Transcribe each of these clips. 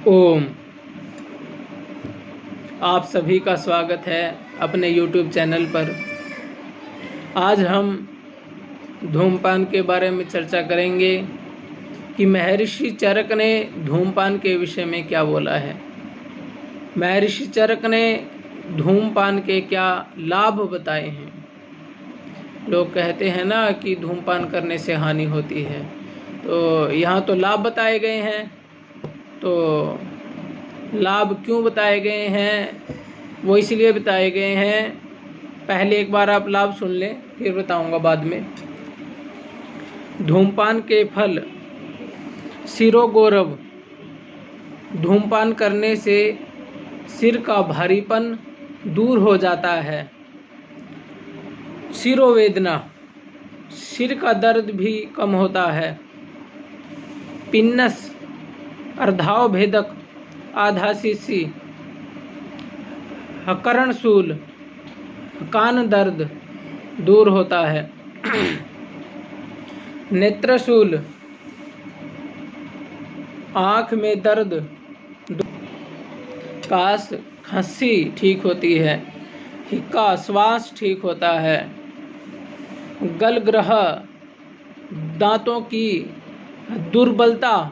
ओम। आप सभी का स्वागत है अपने YouTube चैनल पर। आज हम धूमपान के बारे में चर्चा करेंगे कि महर्षि चरक ने धूमपान के विषय में क्या बोला है। महर्षि चरक ने धूमपान के क्या लाभ बताए हैं। लोग कहते हैं ना कि धूमपान करने से हानि होती है, तो यहाँ तो लाभ बताए गए हैं। तो लाभ क्यों बताए गए हैं, वो इसलिए बताए गए हैं। पहले एक बार आप लाभ सुन लें, फिर बताऊंगा बाद में। धूमपान के फल सिरोगौरव। धूमपान करने से सिर का भारीपन दूर हो जाता है। सिरोवेदना, सिर का दर्द भी कम होता है। पिन्नस, अर्धाव भेदक, आधा सीसी। करणशूल, कान दर्द दूर होता है। नेत्रशूल, आँख में दर्द। काश, खांसी ठीक होती है। हिक्का, श्वास ठीक होता है। गलग्रह, दांतों की दुर्बलता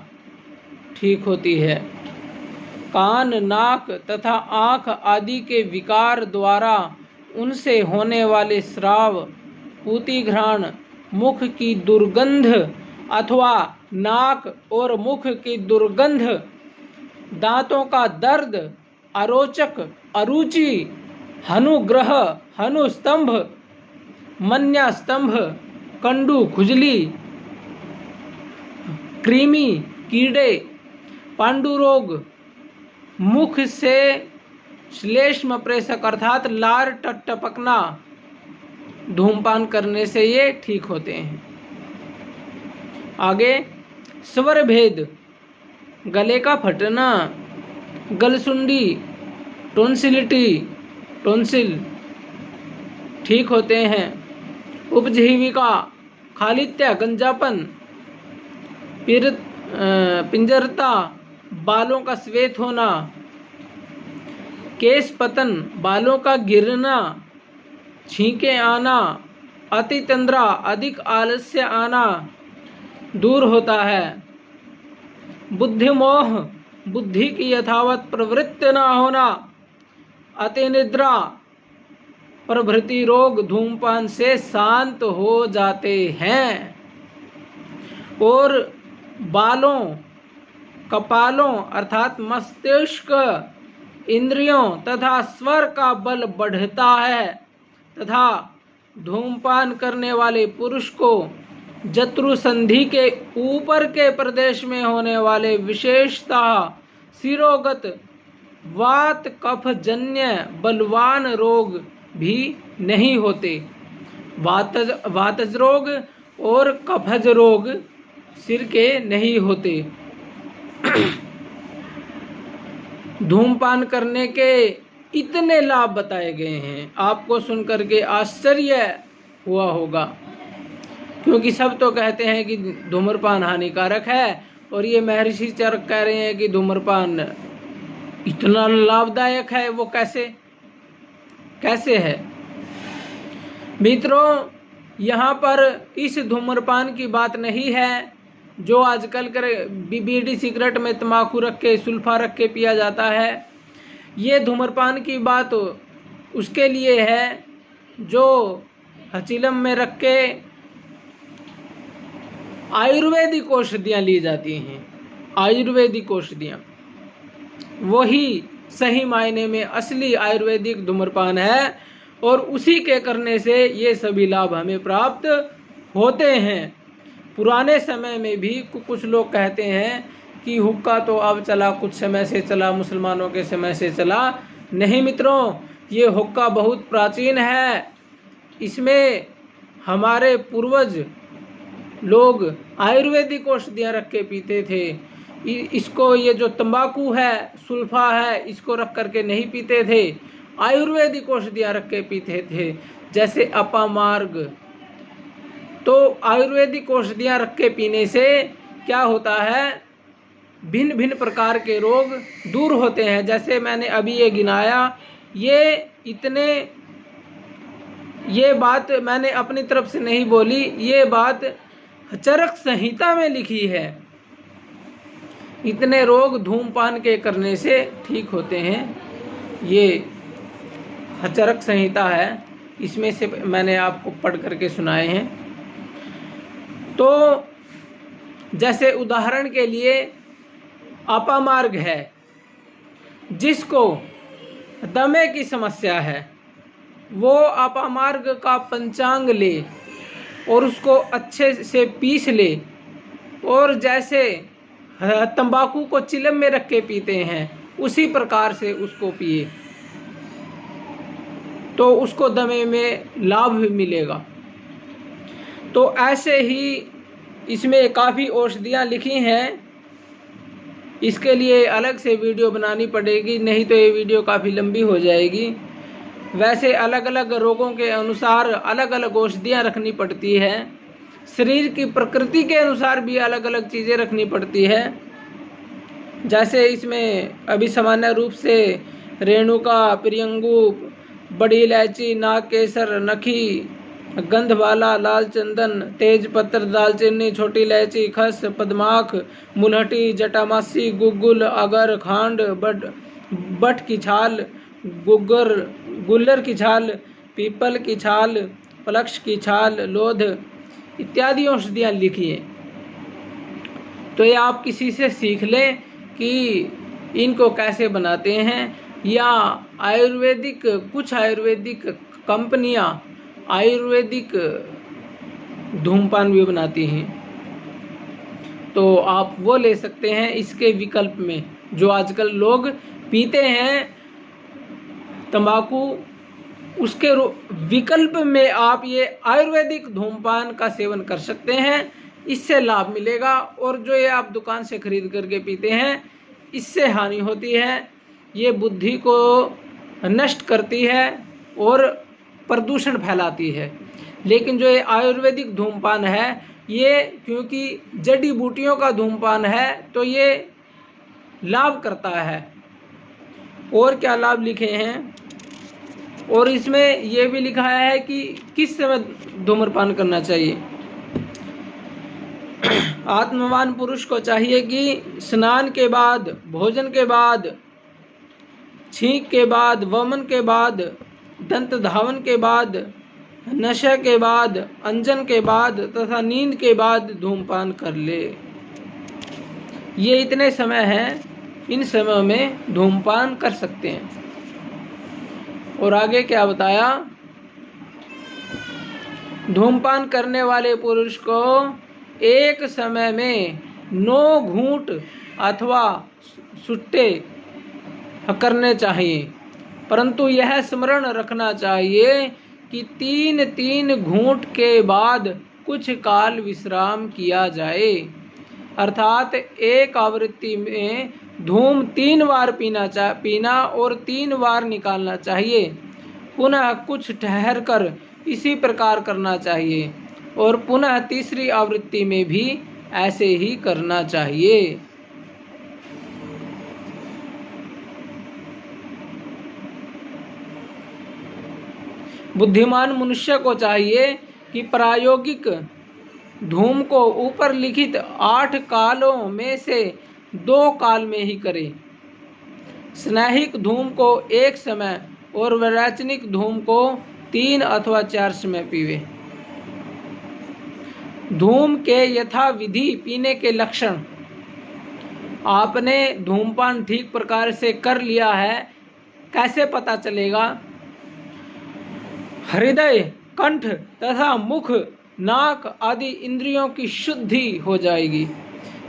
ठीक होती है। कान, नाक तथा आँख आदि के विकार द्वारा उनसे होने वाले स्राव, पूतिघ्राण, मुख की दुर्गंध अथवा नाक और मुख की दुर्गंध, दांतों का दर्द, अरोचक, अरुचि, हनुग्रह, हनुस्तंभ, मन्यास्तंभ, कंडू, खुजली, कृमि, कीड़े, पांडुरोग, मुख से श्लेष्म प्रेषक अर्थात लार टपकना, धूमपान करने से ये ठीक होते हैं। आगे, स्वर भेद, गले का फटना, गलसुंडी, टोंसिलिटी, टोंसिल ठीक होते हैं। उपजीविका, खालित्य, गंजापन, पिंजरता, बालों का श्वेत होना, केश पतन, बालों का गिरना, छींके आना, अति तंद्रा, अधिक आलस्य आना दूर होता है। बुद्धिमोह, बुद्धि की यथावत प्रवृत्ति न होना, अति निद्रा प्रभृति रोग धूमपान से शांत हो जाते हैं। और बालों, कपालों अर्थात मस्तिष्क, इंद्रियों तथा स्वर का बल बढ़ता है तथा धूमपान करने वाले पुरुष को जत्रु संधि के ऊपर के प्रदेश में होने वाले विशेषतः सिरोगत वात कफजन्य बलवान रोग भी नहीं होते। वातज रोग और कफज रोग सिर के नहीं होते। धूमपान करने के इतने लाभ बताए गए हैं, आपको सुनकर के आश्चर्य हुआ होगा, क्योंकि सब तो कहते हैं कि धूम्रपान हानिकारक है, और ये महर्षि चरक कह रहे हैं कि धूम्रपान इतना लाभदायक है। वो कैसे है मित्रों? यहाँ पर इस धूम्रपान की बात नहीं है जो आजकल कर बीड़ी सिगरेट में तंबाकू रख के, सुल्फा रख के पिया जाता है। ये धूम्रपान की बात उसके लिए है जो हचीलम में रख के आयुर्वेदिक औषधियाँ ली जाती हैं। आयुर्वेदिक औषधियाँ वही सही मायने में असली आयुर्वेदिक धूम्रपान है, और उसी के करने से ये सभी लाभ हमें प्राप्त होते हैं। पुराने समय में भी कुछ लोग कहते हैं कि हुक्का तो अब चला, कुछ समय से चला, मुसलमानों के समय से चला। नहीं मित्रों, ये हुक्का बहुत प्राचीन है। इसमें हमारे पूर्वज लोग आयुर्वेदिक औषधियाँ रख के पीते थे। इसको, ये जो तंबाकू है, सुल्फा है, इसको रख करके नहीं पीते थे, आयुर्वेदिक औषधियाँ रख के पीते थे, जैसे अपामार्ग। तो आयुर्वेदिक औषधियाँ रख के पीने से क्या होता है भिन्न भिन्न प्रकार के रोग दूर होते हैं। जैसे मैंने अभी ये गिनाया, ये बात मैंने अपनी तरफ से नहीं बोली, ये बात चरक संहिता में लिखी है। इतने रोग धूमपान के करने से ठीक होते हैं, ये चरक संहिता है, इसमें से मैंने आपको पढ़ करके सुनाए हैं। तो जैसे उदाहरण के लिए अपामार्ग है, जिसको दमे की समस्या है, वो अपामार्ग का पंचांग ले और उसको अच्छे से पीस ले, और जैसे तंबाकू को चिलम में रख के पीते हैं उसी प्रकार से उसको पिए, तो उसको दमे में लाभ भी मिलेगा। तो ऐसे ही इसमें काफ़ी औषधियाँ लिखी हैं, इसके लिए अलग से वीडियो बनानी पड़ेगी, नहीं तो ये वीडियो काफ़ी लंबी हो जाएगी। वैसे अलग अलग रोगों के अनुसार अलग अलग औषधियाँ रखनी पड़ती है, शरीर की प्रकृति के अनुसार भी अलग अलग चीज़ें रखनी पड़ती है। जैसे इसमें अभी सामान्य रूप से रेणुका, प्रियंगू, बड़ी इलायची, नागकेसर, नखी, गंधवाला, लाल चंदन, तेज पत्र, दालचीनी, छोटी इलायची, खस, पद्माख, मुलहटी, जटामासी, गुग्गुल, अगर, खांड, बट की छाल, गुल्लर की छाल, पीपल की छाल, पलक्ष की छाल, लोध इत्यादि औषधियाँ लिखी हैं। तो ये आप किसी से सीख लें कि इनको कैसे बनाते हैं, या कुछ आयुर्वेदिक कंपनियां आयुर्वेदिक धूमपान भी बनाती हैं, तो आप वो ले सकते हैं। इसके विकल्प में जो आजकल लोग पीते हैं तंबाकू, उसके विकल्प में आप ये आयुर्वेदिक धूमपान का सेवन कर सकते हैं, इससे लाभ मिलेगा। और जो ये आप दुकान से खरीद करके पीते हैं, इससे हानि होती है, ये बुद्धि को नष्ट करती है और प्रदूषण फैलाती है। लेकिन जो ये आयुर्वेदिक धूमपान है, ये क्योंकि जड़ी बूटियों का धूमपान है, तो ये लाभ करता है। और क्या लाभ लिखे हैं, और इसमें ये भी लिखा है कि किस समय धूम्रपान करना चाहिए। आत्मवान पुरुष को चाहिए कि स्नान के बाद, भोजन के बाद, छींक के बाद, वमन के बाद, दंत धावन के बाद, नशे के बाद, अंजन के बाद तथा नींद के बाद धूमपान कर ले। ये इतने समय हैं, इन समय में धूमपान कर सकते हैं। और आगे क्या बताया, धूमपान करने वाले पुरुष को एक समय में 9 घूंट अथवा सुट्टे करने चाहिए, परंतु यह स्मरण रखना चाहिए कि 3-3 घूंट के बाद कुछ काल विश्राम किया जाए। अर्थात एक आवृत्ति में धूम 3 बार पीना और 3 बार निकालना चाहिए। पुनः कुछ ठहर कर इसी प्रकार करना चाहिए, और पुनः तीसरी आवृत्ति में भी ऐसे ही करना चाहिए। बुद्धिमान मनुष्य को चाहिए कि प्रायोगिक धूम को ऊपर लिखित 8 कालों में से 2 काल में ही करे। स्नेहिक धूम को एक समय और वैराचनिक धूम को 3 अथवा 4 समय पीवे। धूम के यथाविधि पीने के लक्षण। आपने धूमपान ठीक प्रकार से कर लिया है, कैसे पता चलेगा? हृदय, कंठ तथा मुख, नाक आदि इंद्रियों की शुद्धि हो जाएगी।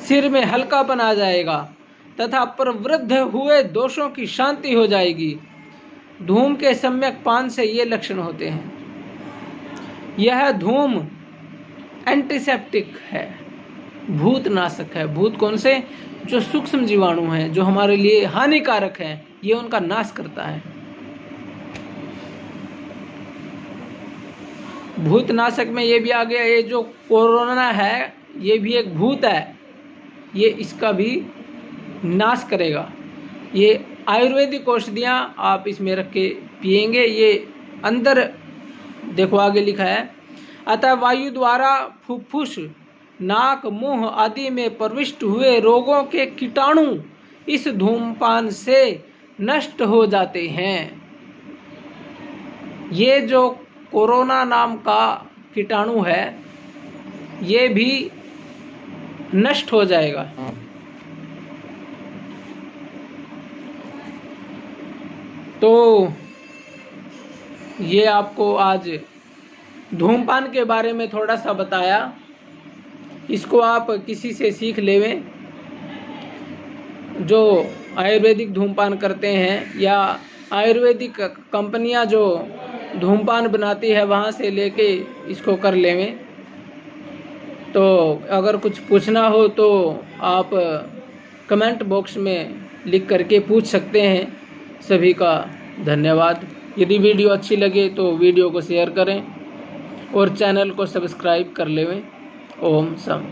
सिर में हल्कापन आ जाएगा तथा प्रवृद्ध हुए दोषों की शांति हो जाएगी। धूम के सम्यक पान से ये लक्षण होते हैं। यह धूम एंटीसेप्टिक है, भूतनाशक है। भूत कौन से? जो सूक्ष्म जीवाणु हैं, जो हमारे लिए हानिकारक हैं, ये उनका नाश करता है। भूतनाशक में ये भी आ गया, ये जो कोरोना है ये भी एक भूत है, ये इसका भी नाश करेगा। ये आयुर्वेदिक औषधियाँ आप इसमें रख के पिएंगे। ये अंदर देखो आगे लिखा है, अतः वायु द्वारा फुफ्फुस, नाक, मुंह आदि में प्रविष्ट हुए रोगों के कीटाणु इस धूम्रपान से नष्ट हो जाते हैं। ये जो कोरोना नाम का कीटाणु है ये भी नष्ट हो जाएगा। तो ये आपको आज धूम्रपान के बारे में थोड़ा सा बताया। इसको आप किसी से सीख लेवें जो आयुर्वेदिक धूम्रपान करते हैं, या आयुर्वेदिक कंपनियां जो धूम्रपान बनाती है वहाँ से लेके इसको कर लेवें। तो अगर कुछ पूछना हो तो आप कमेंट बॉक्स में लिख करके पूछ सकते हैं। सभी का धन्यवाद। यदि वीडियो अच्छी लगे तो वीडियो को शेयर करें और चैनल को सब्सक्राइब कर लेवें। ओम सम।